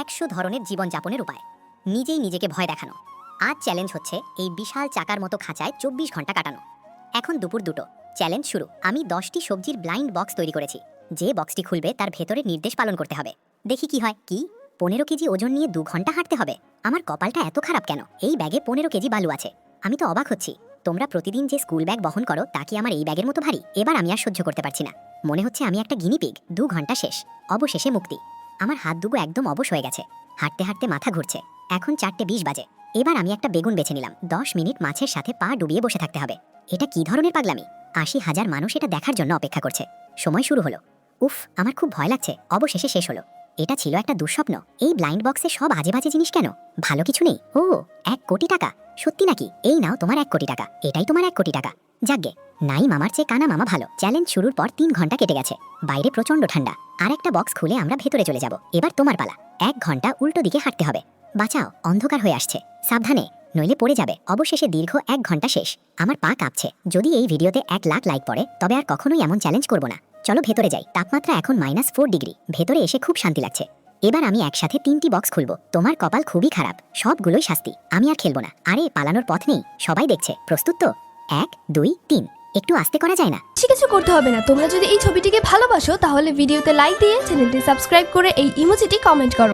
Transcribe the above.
100 ধরনের জীবনযাপনের উপায়। নিজেই নিজেকে ভয় দেখানো। আজ চ্যালেঞ্জ হচ্ছে এই বিশাল চাকার মতো খাঁচায় 24 ঘন্টা কাটানো। এখন দুপুর 2টো। চ্যালেঞ্জ শুরু। আমি 10টি সবজির ব্লাইন্ড বক্স তৈরি করেছি। যে বক্সটি খুলবে তার ভেতরের নির্দেশ পালন করতে হবে। দেখি কি হয়। কি 15 কেজি ওজন নিয়ে 2 ঘন্টা হাঁটতে হবে? আমার কপালটা এত খারাপ কেন? এই ব্যাগে 15 কেজি বালু আছে। আমি তো অবাক হচ্ছি। তোমরা প্রতিদিন যে স্কুল ব্যাগ বহন করো তা কি আমার এই ব্যাগের মতো ভারী? এবার আমি আর সহ্য করতে পারছি না। মনে হচ্ছে আমি একটা গিনিপিগ। 2 ঘন্টা শেষ। অবশেষে মুক্তি। আমার হাত দুগো একদম অবশ হয়ে গেছে। হাঁটতে হাঁটতে মাথা ঘুরছে। এখন 4:20 বাজে। এবার আমি একটা বেগুন বেছে নিলাম। 10 মিনিট মাছের সাথে পা ডুবিয়ে বসে থাকতে হবে। এটা কি ধরনের পাগলামি? 80,000 মানুষ এটা দেখার জন্য অপেক্ষা করছে। সময় শুরু হলো। উফ, আমার খুব ভয় লাগছে। অবশেষে শেষ হলো। এটা ছিল একটা দুঃস্বপ্ন। এই ব্লাইন্ড বক্সে সব আজে বাজে জিনিস কেন? ভালো কিছু নেই? ও, 1 কোটি টাকা। সত্যি নাকি? এই নাও তোমার 1 কোটি টাকা। এটাই তোমার 1 কোটি টাকা। যাকগে, নাই মামার চেয়ে কানা মামা ভালো। চ্যালেঞ্জ শুরুর পর 3 ঘন্টা কেটে গেছে। বাইরে প্রচন্ড ঠান্ডা। আর একটা বক্স খুলে আমরা ভেতরে চলে যাব। এবার তোমার পালা। 1 ঘন্টা উল্টো দিকে হাঁটতে হবে। বাঁচাও, অন্ধকার হয়ে আসছে। সাবধানে, নইলে পড়ে যাবে। অবশেষে দীর্ঘ 1 ঘন্টা শেষ। আমার পা কাঁপছে। যদি এই ভিডিওতে 1 লাখ লাইক পড়ে তবে আর কখনোই এমন চ্যালেঞ্জ করব না। চলো ভেতরে যাই। তাপমাত্রা এখন -4 ডিগ্রি। ভেতরে এসে খুব শান্তি লাগছে। এবার আমি একসাথে 3টি বক্স খুলবো। তোমার কপাল খুবই খারাপ। সবগুলোই শাস্তি। আমি আর খেলবো না। আরে পালানোর পথ নেই। সবাই দেখছে। প্রস্তুত তো? 1 2 3। একটু আস্তে করা যায় না? কিছু করতে হবে না। তোমরা যদি এই ছবিটিকে ভালোবাসো তাহলে ভিডিওতে লাইক দিয়ে চ্যানেলটি সাবস্ক্রাইব করে এই ইমোজিটি কমেন্ট করো।